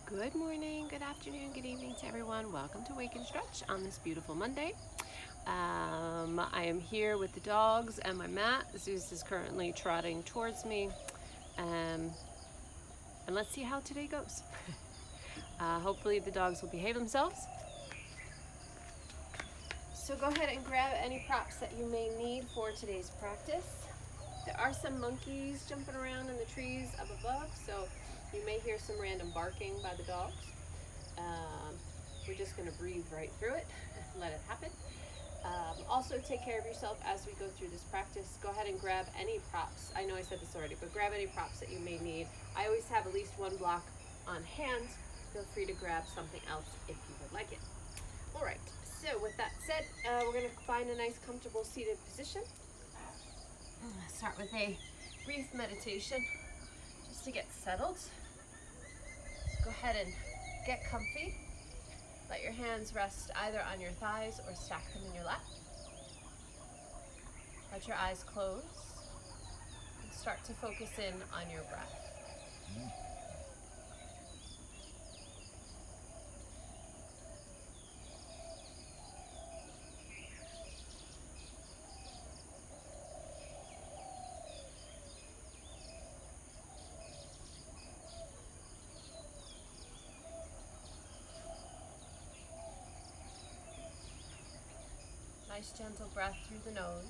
Good morning, good afternoon, good evening to everyone. Welcome to Wake and Stretch on this beautiful Monday. I am here with the dogs and my mat. Zeus is currently trotting towards me. And let's see how today goes. Hopefully the dogs will behave themselves. So go ahead and grab any props that you may need for today's practice. There are some monkeys jumping around in the trees up above, so you may hear some random barking by the dogs. We're just going to breathe right through it and let it happen. Also, take care of yourself as we go through this practice. Go ahead and grab any props. I know I said this already, but grab any props that you may need. I always have at least one block on hand. Feel free to grab something else if you would like it. All right, so with that said, we're going to find a nice comfortable seated position. I'm going to start with a brief meditation just to get settled. So go ahead and get comfy. Let your hands rest either on your thighs or stack them in your lap. Let your eyes close and start to focus in on your breath. Nice gentle breath through the nose.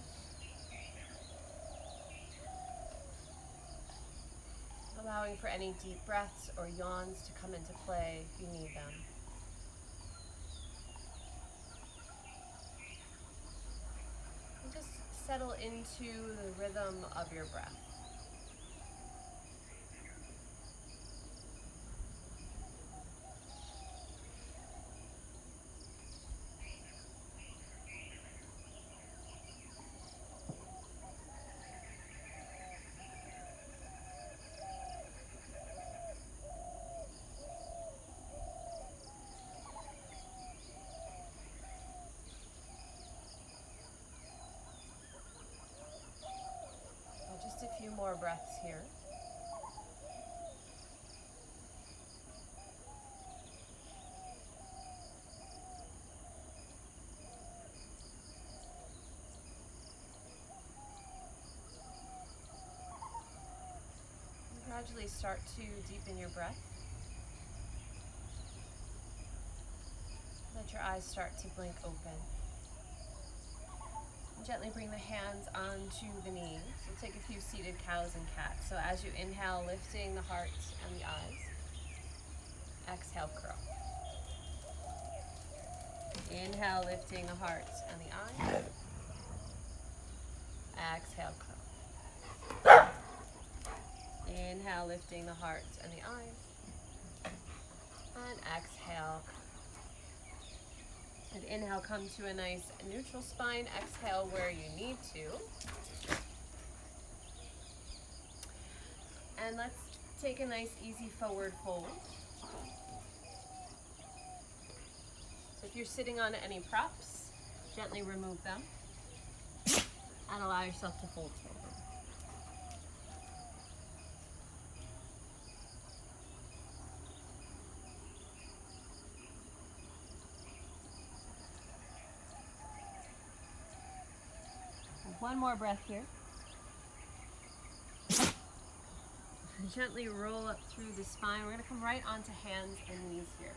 Allowing for any deep breaths or yawns to come into play if you need them. And just settle into the rhythm of your breath. Just a few more breaths here. And gradually start to deepen your breath. Let your eyes start to blink open. Gently bring the hands onto the knees. We'll take a few seated cows and cats. So as you inhale, lifting the heart and the eyes. Exhale, curl. Inhale, lifting the heart and the eyes. Exhale, curl. Inhale, lifting the heart and the eyes. And exhale, curl. And inhale, come to a nice neutral spine. Exhale where you need to. And let's take a nice easy forward fold. So if you're sitting on any props, gently remove them and allow yourself to fold forward. One more breath here. Gently roll up through the spine. We're going to come right onto hands and knees here.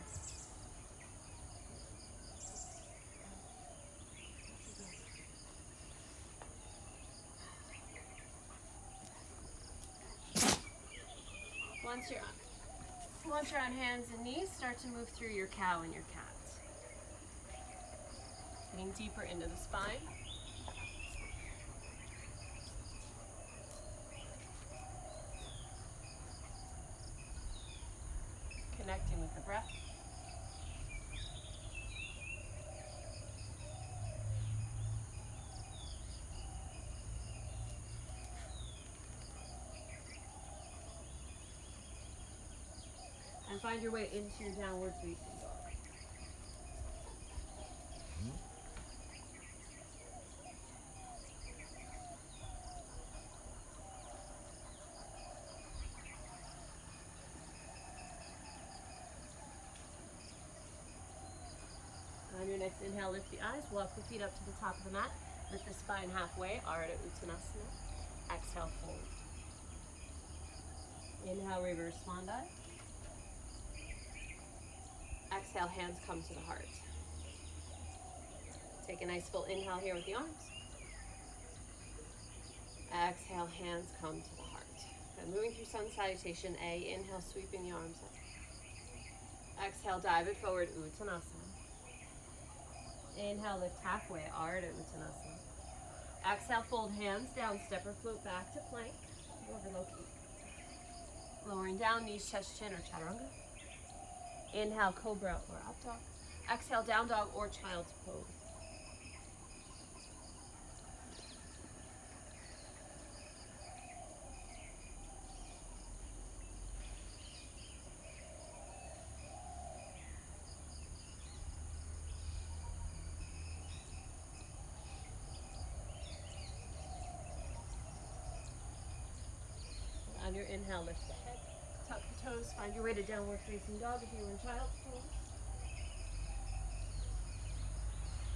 Once you're on hands and knees, start to move through your cow and your cat. Getting deeper into the spine. Connecting with the breath. And find your way into your downward facing dog. Next inhale, lift the eyes, walk the feet up to the top of the mat. Lift the spine halfway, Ardha Uttanasana. Exhale, fold. Inhale, reverse swan dive. Exhale, hands come to the heart. Take a nice full inhale here with the arms. Exhale, hands come to the heart. And moving through sun salutation A, inhale, sweeping the arms up. Exhale, dive it forward, Uttanasana. Inhale, lift halfway, Ardha Uttanasana. Exhale, fold hands down, step or float back to plank. Over low key. Lowering down, knees, chest, chin, or chaturanga. Inhale, cobra or up dog. Exhale, down dog or child's pose. On your inhale, lift the head, tuck the toes, find your way to downward facing dog if you were in child's pose.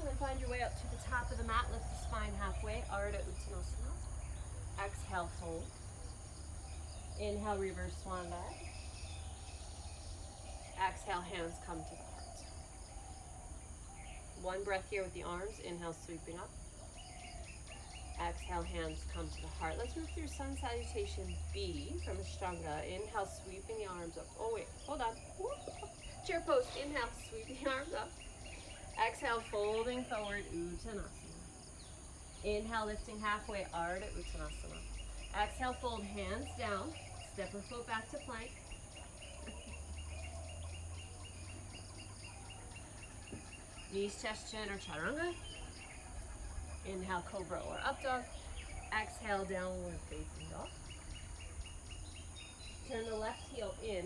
And then find your way up to the top of the mat, lift the spine halfway, Ardha Uttanasana. Exhale, fold. Inhale, reverse swan dive. Exhale, hands come to the heart. One breath here with the arms, inhale, sweeping up. Exhale, hands come to the heart. Let's move through sun salutation B from Ashtanga. Inhale, sweeping the arms up. Oh wait, hold on. Chair pose. Inhale, sweeping the arms up. Exhale, folding forward, Uttanasana. Inhale, lifting halfway, Ardha Uttanasana. Exhale, fold hands down. Step or float back to plank. Knees, chest, chin, or chaturanga. Inhale, cobra or up dog. Exhale, downward facing dog. Turn the left heel in.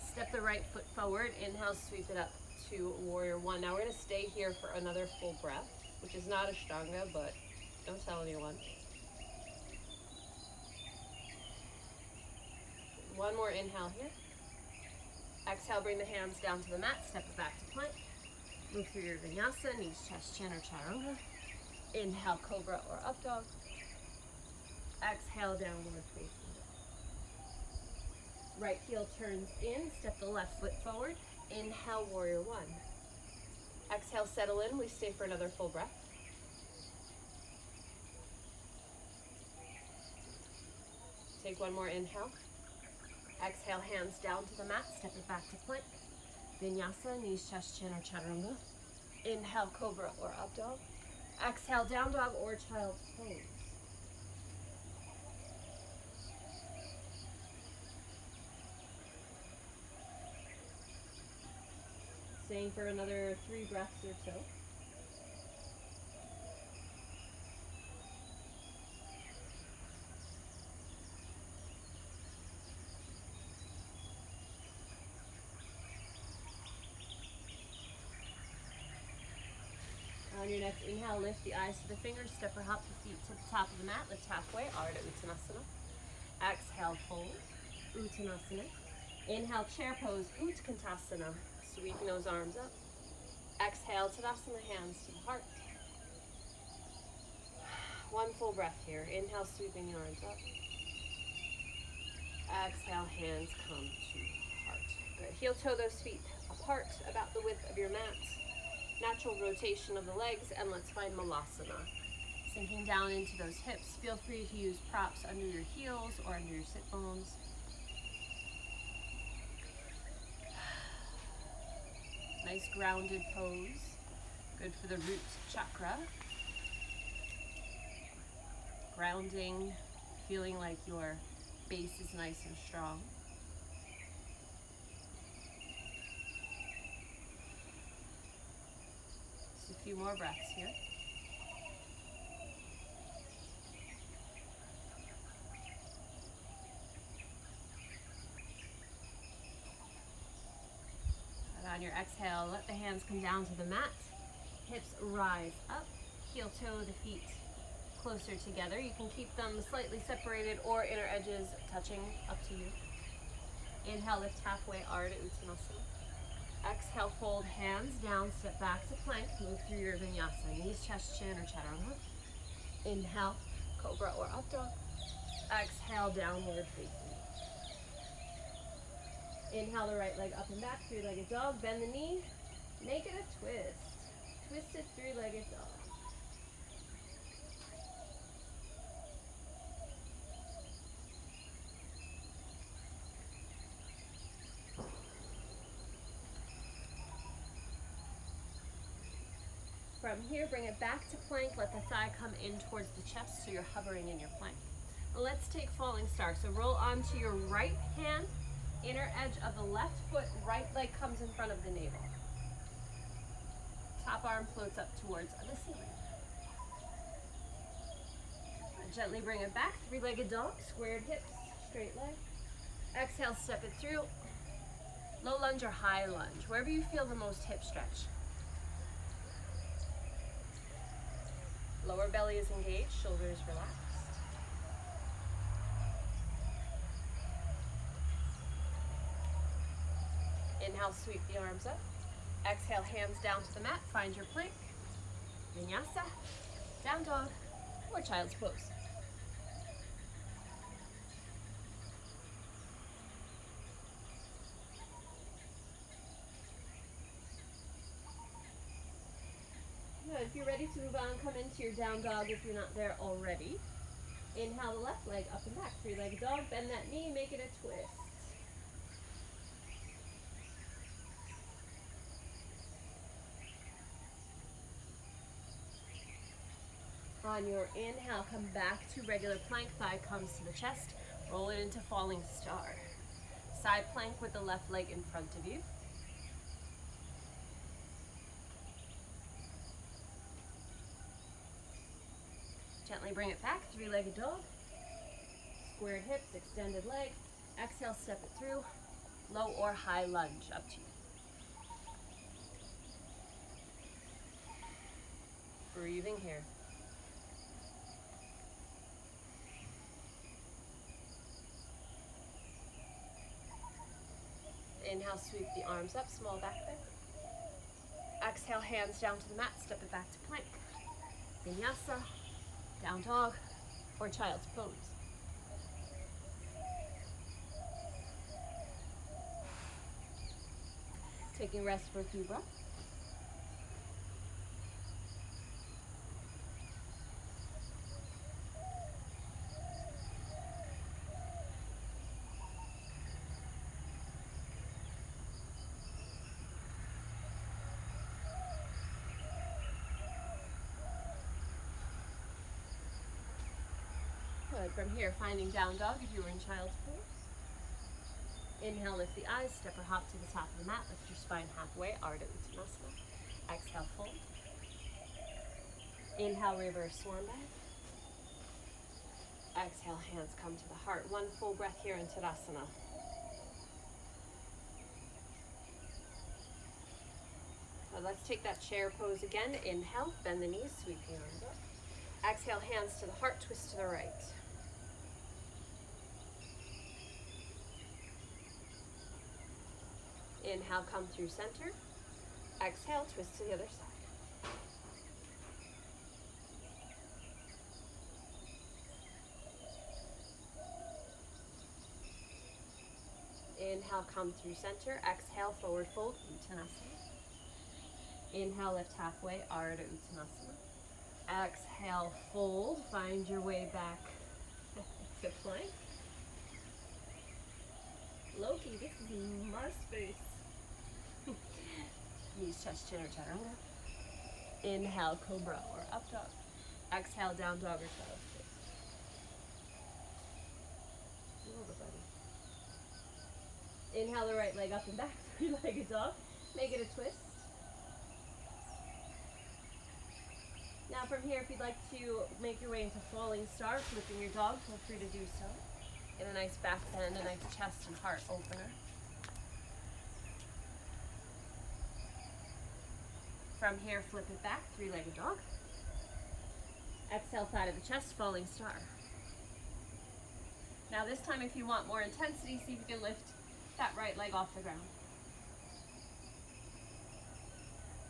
Step the right foot forward. Inhale, sweep it up to warrior one. Now we're going to stay here for another full breath, which is not Ashtanga, but don't tell anyone. One more inhale here. Exhale, bring the hands down to the mat. Step it back to plank. Move through your Vinyasa, knees, chest, chin, or chaturanga. Inhale, cobra or up dog. Exhale, downward facing dog. Right heel turns in, step the left foot forward. Inhale, warrior one. Exhale, settle in. We stay for another full breath. Take one more inhale. Exhale, hands down to the mat, step it back to plank. Vinyasa, knees, chest, chin, or chaturanga. Inhale, cobra or up dog. Exhale, down dog or child's pose. Staying for another 3 breaths or so. On your next inhale, lift the eyes to the fingers, step or hop the feet to the top of the mat, lift halfway, Ardha Uttanasana. Exhale, fold, Uttanasana. Inhale, chair pose, Utkantasana, sweeping those arms up. Exhale, Tadasana, hands to the heart. One full breath here. Inhale, sweeping the arms up. Exhale, hands come to the heart. Good. Heel toe those feet apart, about the width of your mat. Natural rotation of the legs, and let's find Muladhara. Sinking down into those hips. Feel free to use props under your heels or under your sit bones. Nice grounded pose. Good for the root chakra. Grounding, feeling like your base is nice and strong. Just a few more breaths here. And on your exhale, let the hands come down to the mat. Hips rise up. Heel toe the feet closer together. You can keep them slightly separated or inner edges touching, up to you. Inhale, lift halfway, Ardha Uttanasana. Exhale, fold hands down, step back to plank, move through your vinyasa. Knees, chest, chin, or chaturanga. Inhale, cobra or up dog. Exhale, downward facing. Inhale the right leg up and back, three-legged dog. Bend the knee, make it a twist. Twisted three-legged dog. From here, bring it back to plank. Let the thigh come in towards the chest so you're hovering in your plank. Let's take falling star. So roll onto your right hand, inner edge of the left foot, right leg comes in front of the navel. Top arm floats up towards the ceiling. Gently bring it back, three-legged dog, squared hips, straight leg. Exhale, step it through. Low lunge or high lunge, wherever you feel the most hip stretch. Lower belly is engaged, shoulders relaxed. Inhale, sweep the arms up. Exhale, hands down to the mat, find your plank. Vinyasa, down dog, or child's pose. Good. If you're ready to move on, come into your down dog if you're not there already. Inhale the left leg up and back, three-legged dog. Bend that knee, make it a twist. On your inhale, come back to regular plank, thigh comes to the chest, roll it into falling star. Side plank with the left leg in front of you. Gently bring it back, three-legged dog. Squared hips, extended leg. Exhale, step it through. Low or high lunge, up to you. Breathing here. Inhale, sweep the arms up, small back bend. Exhale, hands down to the mat, step it back to plank. Vinyasa, down dog, or child's pose. Taking rest for a few breaths. Good. From here, finding down dog if you were in child's pose. Inhale, lift the eyes, step or hop to the top of the mat, lift your spine halfway, Urdhva Uttanasana. Exhale, fold. Inhale, reverse swan back. Exhale, hands come to the heart. One full breath here in Tadasana. Now let's take that chair pose again. Inhale, bend the knees, sweep the arms up. Exhale, hands to the heart, twist to the right. Inhale, come through center. Exhale, twist to the other side. Inhale, come through center. Exhale, forward fold, Uttanasana. Inhale, lift halfway, Urdhva Uttanasana. Exhale, fold, find your way back to plank. Loki, this is my space. Knees, chest, chin, or chaturanga. Inhale, cobra or up dog. Exhale, down dog or child's pose. Inhale the right leg up and back, three-legged dog. Make it a twist. Now from here, if you'd like to make your way into falling star, flipping your dog, feel free to do so. Get a nice back bend, a nice chest and heart opener. From here, flip it back, three-legged dog. Exhale, side of the chest, falling star. Now this time, if you want more intensity, see if you can lift that right leg off the ground.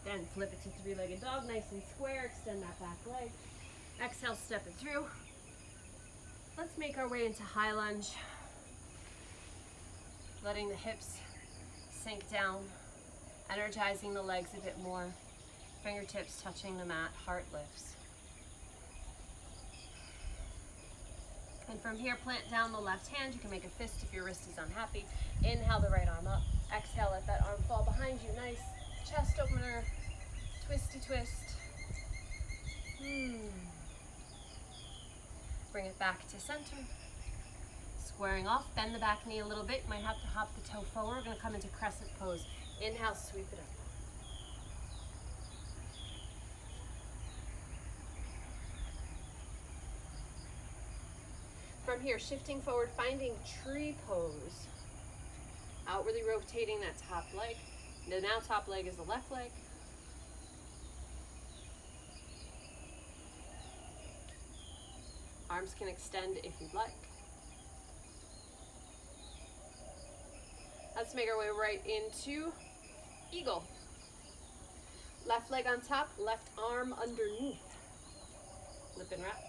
Then flip it to three-legged dog, nice and square. Extend that back leg. Exhale, step it through. Let's make our way into high lunge. Letting the hips sink down, energizing the legs a bit more. Fingertips touching the mat, heart lifts. And from here, plant down the left hand. You can make a fist if your wrist is unhappy. Inhale the right arm up. Exhale, let that arm fall behind you. Nice chest opener, twisty twist. Bring it back to center. Squaring off, bend the back knee a little bit. You might have to hop the toe forward. We're gonna come into crescent pose. Inhale, sweep it up. From here, shifting forward, finding tree pose. Outwardly rotating that top leg. The now top leg is the left leg. Arms can extend if you'd like. Let's make our way right into eagle. Left leg on top, left arm underneath. Lip and wrap.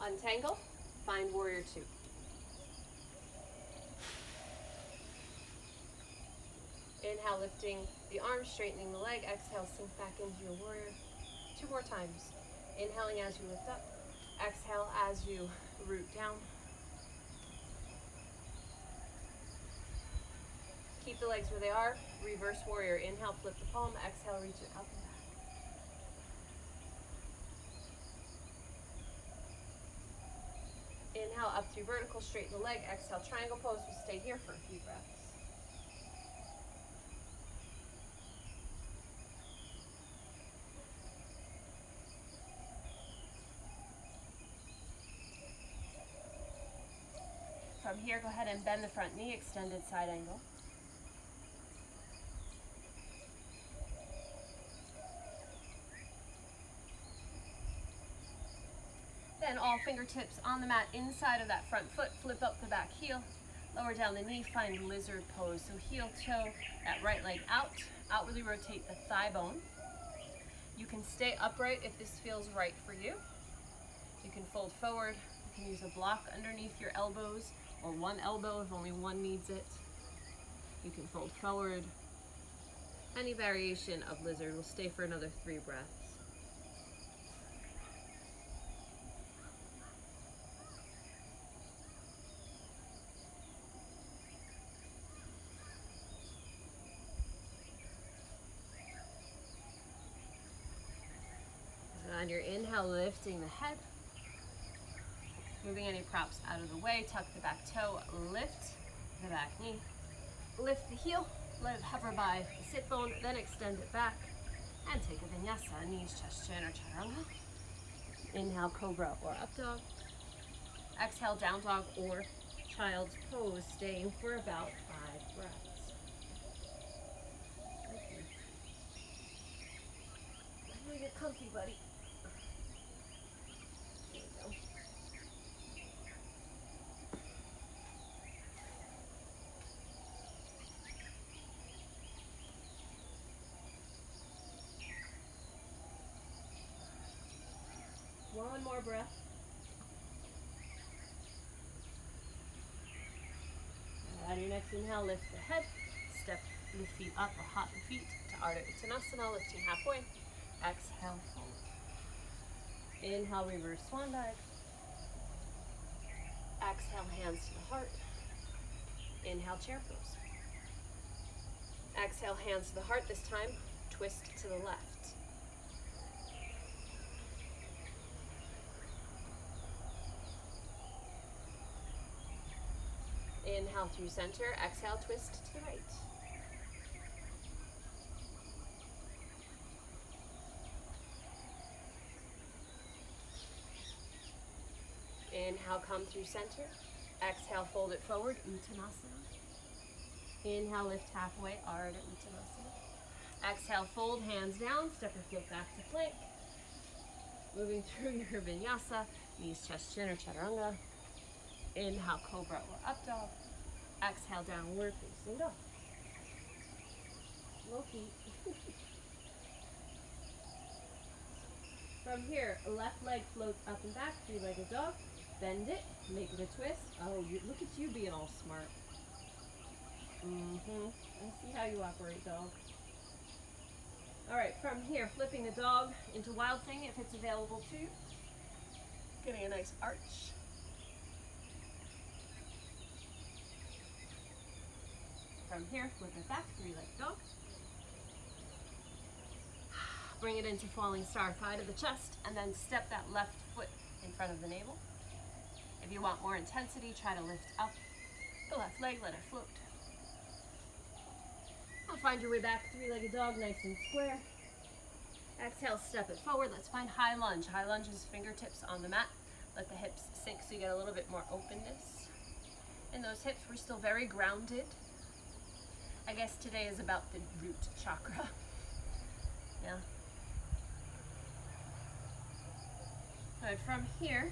Untangle, find warrior two. Inhale, lifting the arms, straightening the leg. Exhale, sink back into your warrior. 2 more times. Inhaling as you lift up. Exhale as you root down. Keep the legs where they are. Reverse warrior. Inhale, flip the palm. Exhale, reach it up and back. Inhale, up through vertical, straighten the leg. Exhale, triangle pose. We'll stay here for a few breaths. From here, go ahead and bend the front knee, extended side angle. Then all fingertips on the mat inside of that front foot, flip up the back heel, lower down the knee, find lizard pose. So heel toe, that right leg out, outwardly rotate the thigh bone. You can stay upright if this feels right for you. You can fold forward, you can use a block underneath your elbows, or one elbow if only one needs it. You can fold forward. Any variation of lizard. Will stay for another 3 breaths. On your inhale, lifting the head. Moving any props out of the way, tuck the back toe, lift the back knee, lift the heel, let it hover by the sit bone, then extend it back, and take a vinyasa, knees, chest, chin, or chaturanga. Inhale, cobra or up dog. Exhale, down dog or child's pose, staying for about 5 breaths. Okay. I'm gonna get comfy, buddy. One more breath. On your next inhale, lift the head, step the feet up or hop the feet to Urdvha, lifting halfway. Exhale, fold. Inhale, reverse swan dive. Exhale, hands to the heart. Inhale, chair pose. Exhale, hands to the heart. This time, twist to the left. Inhale through center, exhale, twist to the right. Inhale, come through center. Exhale, fold it forward, Uttanasana. Inhale, lift halfway, Ardha Uttanasana. Exhale, fold, hands down, step your foot back to plank. Moving through your vinyasa, knees, chest, chin, or chaturanga. Inhale, cobra or up dog. Exhale, downward facing dog. Low feet. From here, left leg floats up and back, three-legged dog. Bend it, make it a twist. Oh, look at you being all smart. I see how you operate, dog. All right, from here, flipping the dog into wild thing if it's available to you. Getting a nice arch. From here, flip it back, three-legged dog. Bring it into falling star, thigh to the chest, and then step that left foot in front of the navel. If you want more intensity, try to lift up the left leg, let it float. Now find your way back, three-legged dog, nice and square. Exhale, step it forward. Let's find high lunge. High lunge is fingertips on the mat. Let the hips sink so you get a little bit more openness. In those hips, we're still very grounded. I guess today is about the root chakra. Yeah. Good. From here,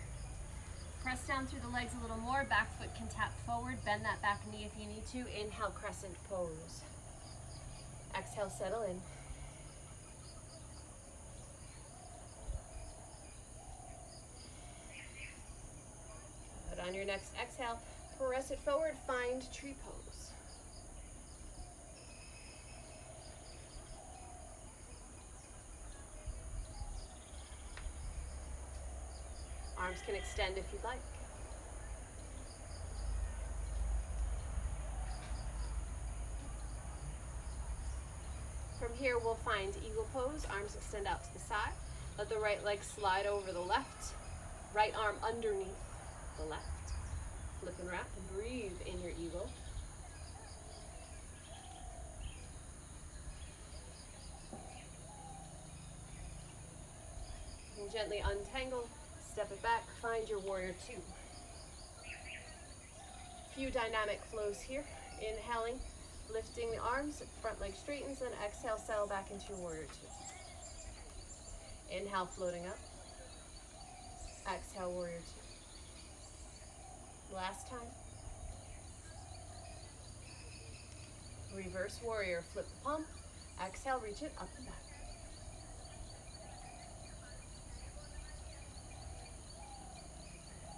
press down through the legs a little more. Back foot can tap forward. Bend that back knee if you need to. Inhale, crescent pose. Exhale, settle in. Good. On your next exhale, press it forward. Find tree pose. Arms can extend if you'd like. From here, we'll find eagle pose. Arms extend out to the side. Let the right leg slide over the left. Right arm underneath the left. Flip and wrap and breathe in your eagle. And gently untangle. Step it back, find your warrior two. Few dynamic flows here. Inhaling, lifting the arms, front leg straightens, and exhale, settle back into your warrior two. Inhale, floating up. Exhale, warrior two. Last time. Reverse warrior, flip the palm. Exhale, reach it up and back.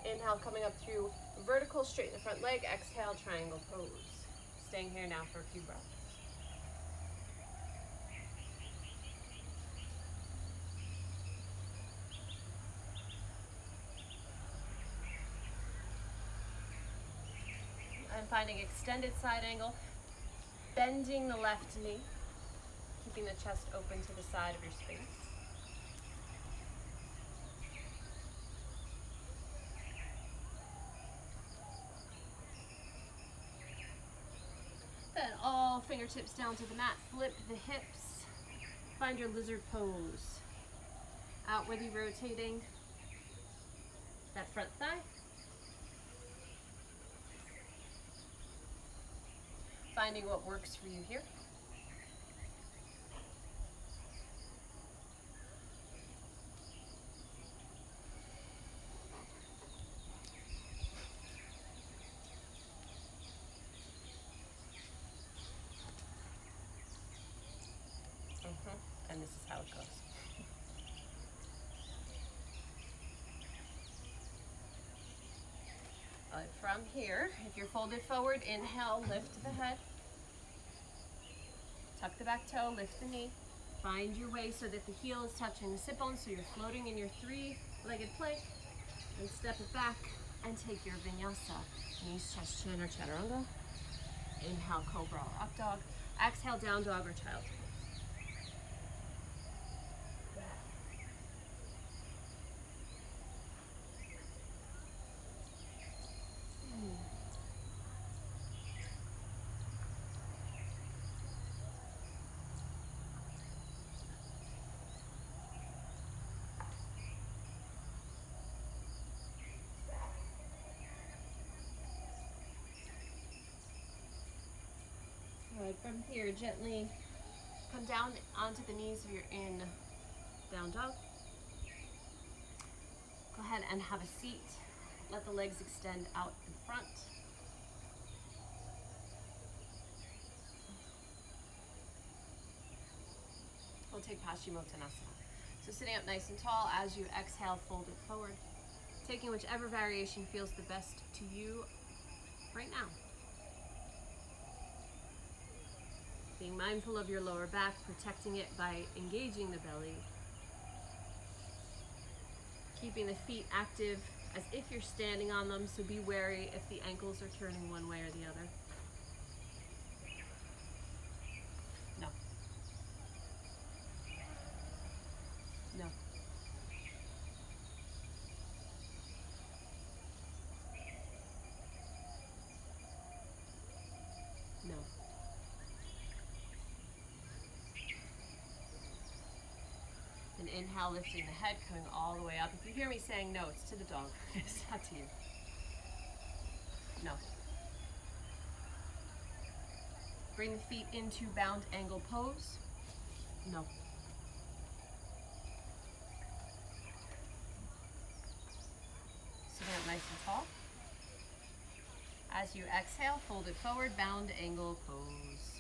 Inhale, coming up through vertical, straighten the front leg. Exhale, triangle pose. Staying here now for a few breaths. I'm finding extended side angle, bending the left knee, keeping the chest open to the side of your space. Then all fingertips down to the mat, flip the hips, find your lizard pose. Outwardly rotating that front thigh. Finding what works for you here. And this is how it goes. From here, if you're folded forward, inhale, lift the head. Tuck the back toe, lift the knee. Find your way so that the heel is touching the sit bone, so you're floating in your three-legged plank. And step it back and take your vinyasa. Knees, chest, chin, or chaturanga. Inhale, cobra or up dog. Exhale, down dog or child. From here, gently come down onto the knees if you're in down dog. Go ahead and have a seat Let the legs extend out in front. We'll take Paschimottanasana. So sitting up nice and tall, as you exhale, fold it forward. Taking whichever variation feels the best to you right now. Being mindful of your lower back, protecting it by engaging the belly. Keeping the feet active as if you're standing on them, so be wary if the ankles are turning one way or the other. No. No. No. And inhale, lifting the head, coming all the way up. If you hear me saying no, it's to the dog. It's not to you. No. Bring the feet into bound angle pose. No. Sitting up nice and tall. As you exhale, fold it forward, bound angle pose.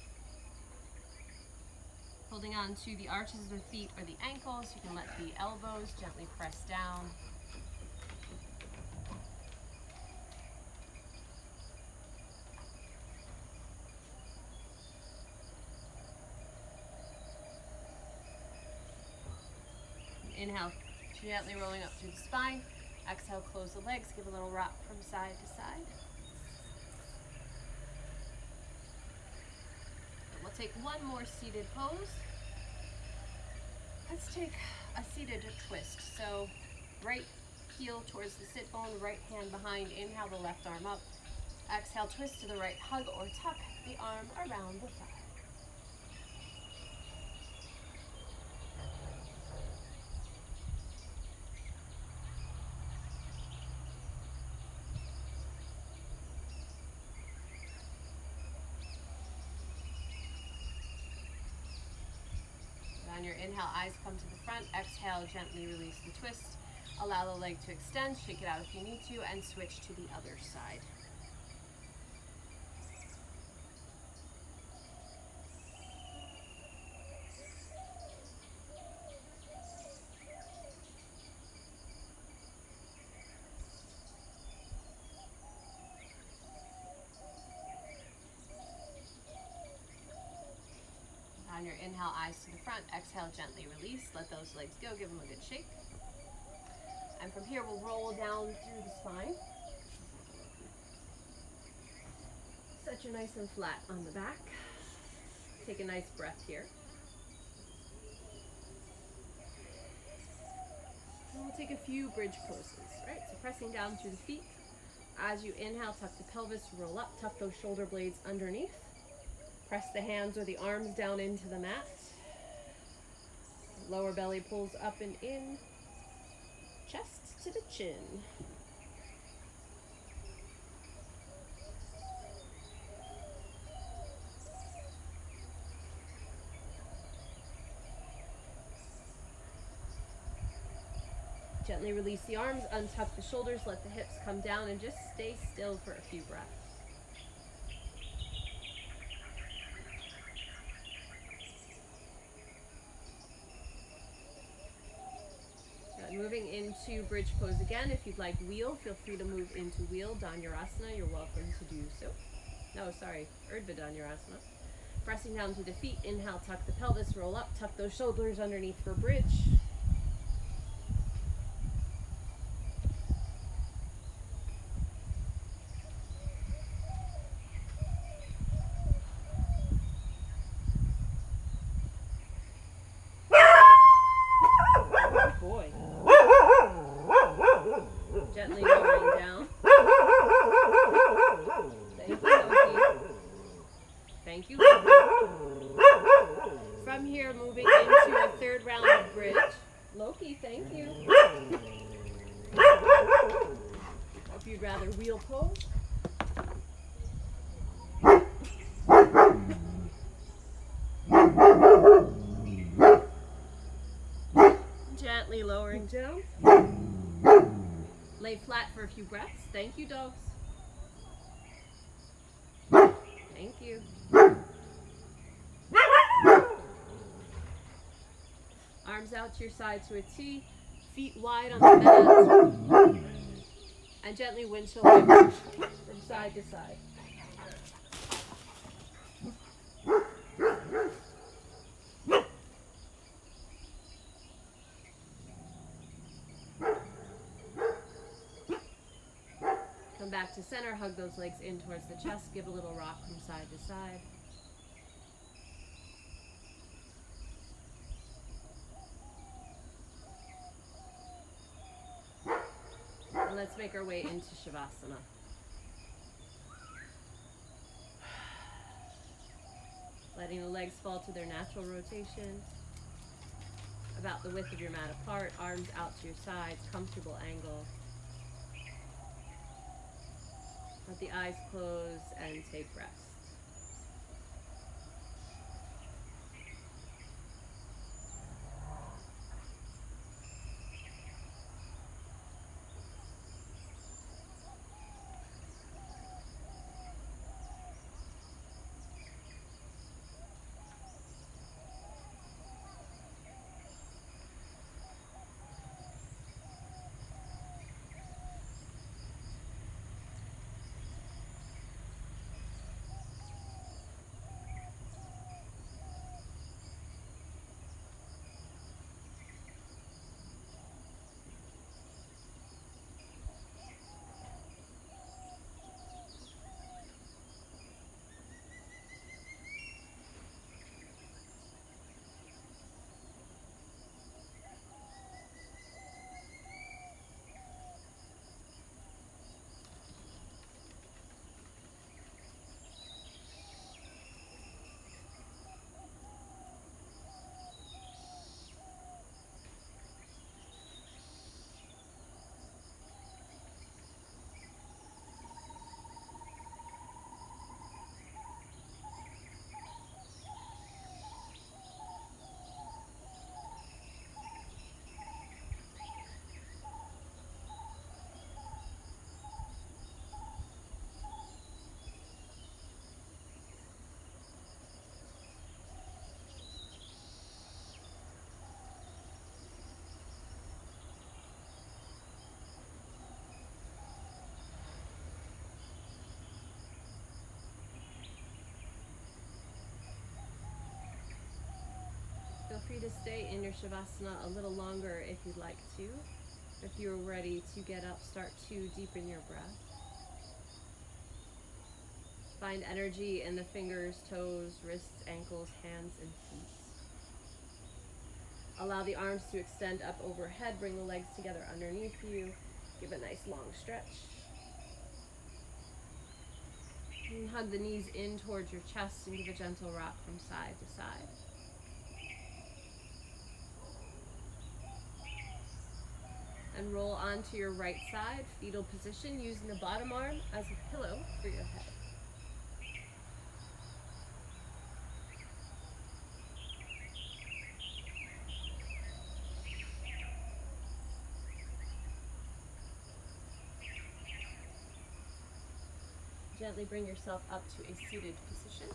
Holding on to the arches of the feet or the ankles, you can let the elbows gently press down. Inhale, gently rolling up through the spine. Exhale, close the legs, give a little rock from side to side. We'll take one more seated pose. Let's take a seated twist. So right heel towards the sit bone, right hand behind. Inhale the left arm up. Exhale, twist to the right, hug or tuck the arm around the thigh. On your inhale, eyes come to the front. Exhale, gently release the twist. Allow the leg to extend, shake it out if you need to, and switch to the other side. On your inhale, eyes to the front. Exhale, gently release. Let those legs go. Give them a good shake. And from here, we'll roll down through the spine. Set you nice and flat on the back. Take a nice breath here. And we'll take a few bridge poses, right? So pressing down through the feet. As you inhale, tuck the pelvis, roll up, tuck those shoulder blades underneath. Press the hands or the arms down into the mat. Lower belly pulls up and in. Chest to the chin. Gently release the arms, untuck the shoulders, let the hips come down, and just stay still for a few breaths. Moving into bridge pose again. If you'd like wheel, feel free to move into wheel. Dhanurasana, you're welcome to do so. No, sorry, Urdhva Dhanurasana. Pressing down through the feet. Inhale, tuck the pelvis, roll up, tuck those shoulders underneath for bridge. Gently lowering down. Thank you, Loki. Thank you, Loki. From here, moving into a third round of bridge. Loki, thank you. If you'd rather wheel pose. Gently lowering down. Lay flat for a few breaths. Thank you, dogs. Thank you. Arms out to your side to a T. Feet wide on the mat. And gently windshield wiper from side to side. Come back to center, hug those legs in towards the chest, give a little rock from side to side. And let's make our way into Savasana. Letting the legs fall to their natural rotation. About the width of your mat apart, arms out to your sides, comfortable angle. Let the eyes close and take rest. Feel free to stay in your Shavasana a little longer if you'd like to. If you're ready to get up, start to deepen your breath. Find energy in the fingers, toes, wrists, ankles, hands, and feet. Allow the arms to extend up overhead. Bring the legs together underneath you. Give a nice long stretch. And hug the knees in towards your chest and give a gentle rock from side to side. And roll onto your right side, fetal position, using the bottom arm as a pillow for your head. Gently bring yourself up to a seated position.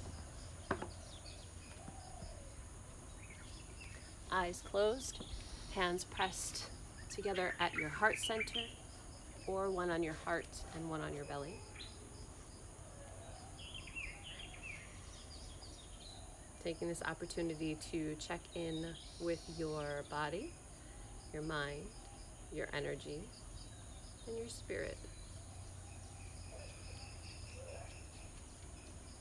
Eyes closed, hands pressed together at your heart center, or one on your heart and one on your belly. Taking this opportunity to check in with your body, your mind, your energy, and your spirit.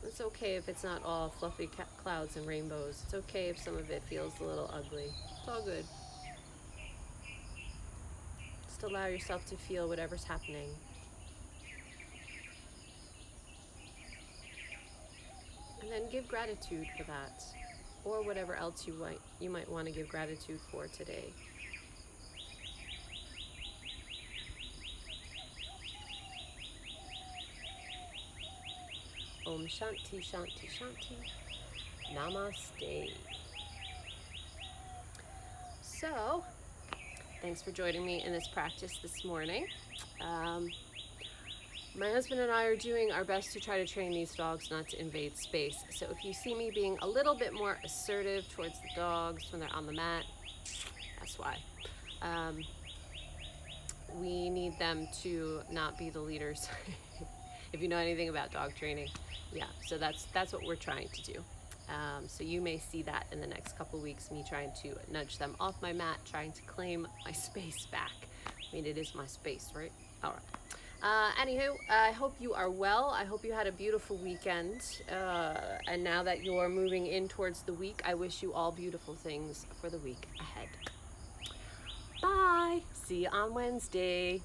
It's okay if it's not all fluffy clouds and rainbows. It's okay if some of it feels a little ugly. It's all good. Just allow yourself to feel whatever's happening. And then give gratitude for that, or whatever else you might want to give gratitude for today. Om Shanti Shanti Shanti. Namaste. So, Thanks for joining me in this practice this morning. My husband and I are doing our best to try to train these dogs not to invade space. So if you see me being a little bit more assertive towards the dogs when they're on the mat, that's why. We need them to not be the leaders. If you know anything about dog training, yeah, so that's what we're trying to do. So you may see that in the next couple weeks, me trying to nudge them off my mat, trying to claim my space back. I mean, it is my space, right? All right. Anywho, I hope you are well. I hope you had a beautiful weekend. And now that you're moving in towards the week, I wish you all beautiful things for the week ahead. Bye. See you on Wednesday.